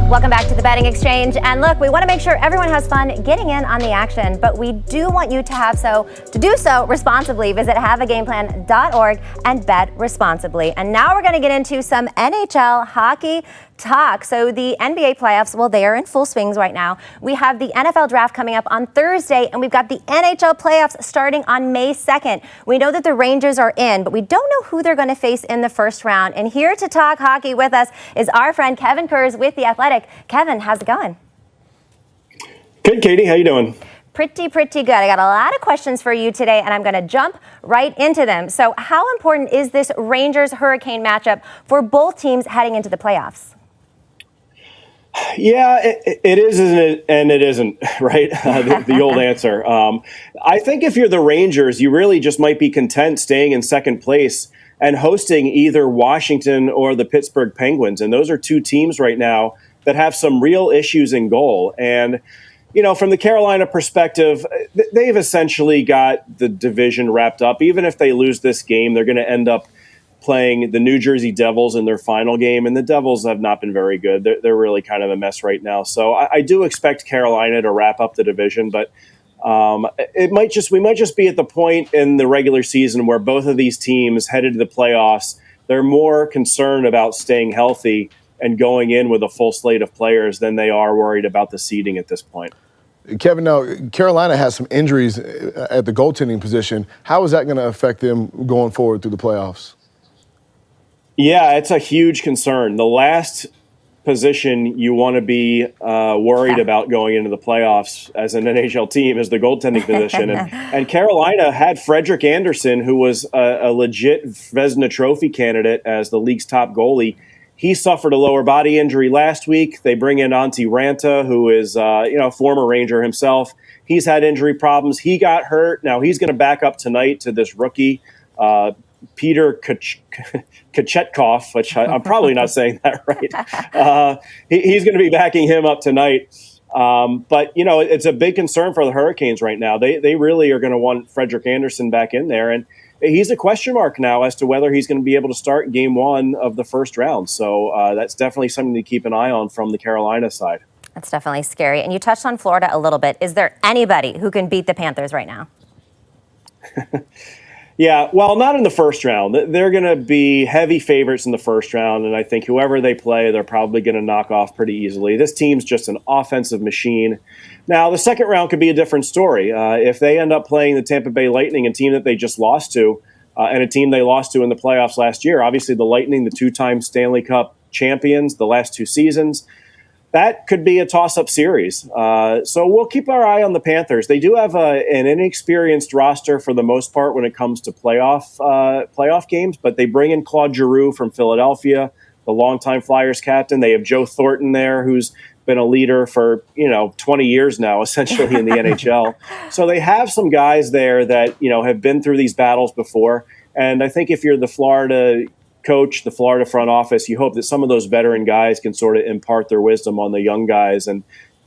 Welcome back to the Betting Exchange. And look, we want to make sure everyone has fun getting in on the action, but we do want you to do so responsibly. Visit haveagameplan.org and bet responsibly. And now we're going to get into some NHL hockey talk. So the NBA playoffs, well, they are in full swings right now. We have the NFL draft coming up on Thursday, and we've got the NHL playoffs starting on May 2nd. We know that the Rangers are in, but we don't know who they're going to face in the first round. And here to talk hockey with us is our friend Kevin Kurz with The Athletic. Kevin, how's it going? Good, Katie. How you doing? Pretty good. I got a lot of questions for you today, and I'm going to jump right into them. So how important is this Rangers-Hurricane matchup for both teams heading into the playoffs? Yeah, it is, isn't it? And it isn't, right? The old answer. I think if you're the Rangers, you really just might be content staying in second place and hosting either Washington or the Pittsburgh Penguins. And those are two teams right now that have some real issues in goal. And, you know, from the Carolina perspective, they've essentially got the division wrapped up. Even if they lose this game, they're going to end up playing the New Jersey Devils in their final game, and the Devils have not been very good. They're really kind of a mess right now. So I do expect Carolina to wrap up the division, but we might just be at the point in the regular season where both of these teams headed to the playoffs. They're more concerned about staying healthy and going in with a full slate of players than they are worried about the seeding at this point. Kevin, now Carolina has some injuries at the goaltending position. How is that going to affect them going forward through the playoffs? Yeah, it's a huge concern. The last position you want to be worried about going into the playoffs as an NHL team is the goaltending position. And Carolina had Frederik Andersen, who was a legit Vezina Trophy candidate as the league's top goalie. He suffered a lower body injury last week. They bring in Antti Ranta, who is a former Ranger himself. He's had injury problems. He got hurt. Now he's going to back up tonight to this rookie, Peter Kachetkov, which I'm probably not saying that right. He's going to be backing him up tonight. But, you know, it's a big concern for the Hurricanes right now. They really are going to want Frederik Andersen back in there. And he's a question mark now as to whether he's going to be able to start game one of the first round. So that's definitely something to keep an eye on from the Carolina side. That's definitely scary. And you touched on Florida a little bit. Is there anybody who can beat the Panthers right now? Yeah, well, not in the first round. They're going to be heavy favorites in the first round, and I think whoever they play, they're probably going to knock off pretty easily. This team's just an offensive machine. Now, the second round could be a different story. If they end up playing the Tampa Bay Lightning, a team that they just lost to, and a team they lost to in the playoffs last year, obviously the Lightning, the two-time Stanley Cup champions the last two seasons, that could be a toss-up series. So we'll keep our eye on the Panthers. They do have an inexperienced roster for the most part when it comes to playoff games, but they bring in Claude Giroux from Philadelphia, the longtime Flyers captain. They have Joe Thornton there, who's been a leader for 20 years now, essentially in the NHL. So they have some guys there that have been through these battles before. And I think if you're the Florida coach, the Florida front office, you hope that some of those veteran guys can sort of impart their wisdom on the young guys and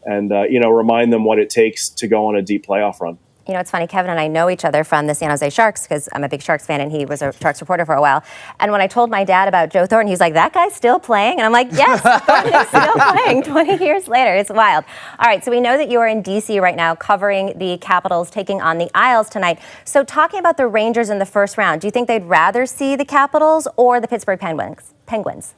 remind them what it takes to go on a deep playoff run. You know, it's funny, Kevin and I know each other from the San Jose Sharks because I'm a big Sharks fan and he was a Sharks reporter for a while. And when I told my dad about Joe Thornton, he's like, that guy's still playing? And I'm like, yes, Thornton is still playing 20 years later. It's wild. All right, so we know that you are in D.C. right now covering the Capitals taking on the Isles tonight. So talking about the Rangers in the first round, do you think they'd rather see the Capitals or the Pittsburgh Penguins?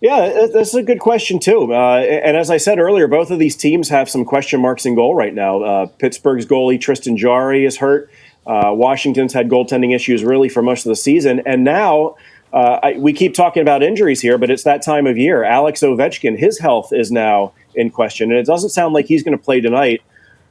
Yeah, that's a good question, too. And as I said earlier, both of these teams have some question marks in goal right now. Pittsburgh's goalie, Tristan Jarry, is hurt. Washington's had goaltending issues really for most of the season. And now we keep talking about injuries here, but it's that time of year. Alex Ovechkin, his health is now in question. And it doesn't sound like he's going to play tonight.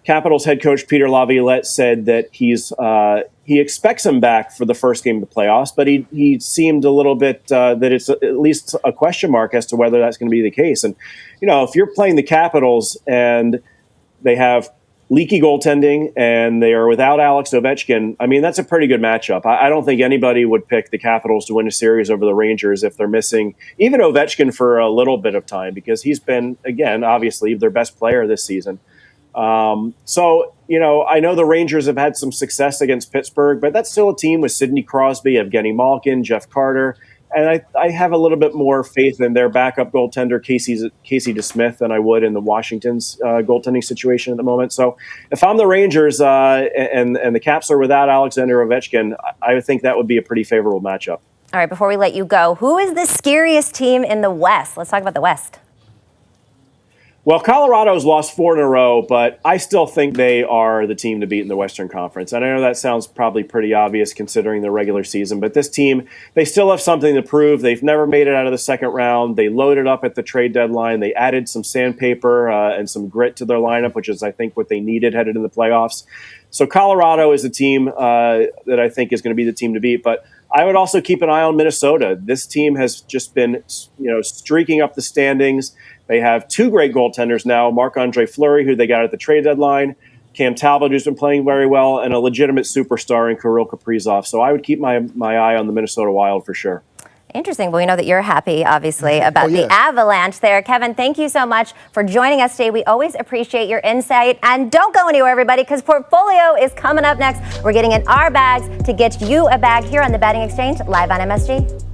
Capitals head coach Peter Laviolette said that he expects him back for the first game of the playoffs, but he seemed a little bit that it's at least a question mark as to whether that's going to be the case. And, if you're playing the Capitals and they have leaky goaltending and they are without Alex Ovechkin, I mean, that's a pretty good matchup. I don't think anybody would pick the Capitals to win a series over the Rangers if they're missing even Ovechkin for a little bit of time, because he's been, again, obviously their best player this season. I know the Rangers have had some success against Pittsburgh, but that's still a team with Sidney Crosby, Evgeny Malkin, Jeff Carter, And I have a little bit more faith in their backup goaltender, Casey DeSmith, than I would in the Washington's goaltending situation at the moment. So if I'm the Rangers and the Caps are without Alexander Ovechkin, I would think that would be a pretty favorable matchup. All right, before we let you go, who is the scariest team in the West? Let's talk about the West. Well, Colorado's lost 4 in a row, but I still think they are the team to beat in the Western Conference. And I know that sounds probably pretty obvious considering the regular season, but this team, they still have something to prove. They've never made it out of the second round. They loaded up at the trade deadline. They added some sandpaper and some grit to their lineup, which is, I think, what they needed headed into the playoffs. So Colorado is a team that I think is going to be the team to beat. But I would also keep an eye on Minnesota. This team has just been, streaking up the standings. They have 2 great goaltenders now, Marc-Andre Fleury, who they got at the trade deadline, Cam Talbot, who's been playing very well, and a legitimate superstar in Kirill Kaprizov. So I would keep my eye on the Minnesota Wild for sure. Interesting. Well, we know that you're happy, obviously, about the Avalanche there. Kevin, thank you so much for joining us today. We always appreciate your insight. And don't go anywhere, everybody, because Portfolio is coming up next. We're getting in our bags to get you a bag here on the Betting Exchange, live on MSG.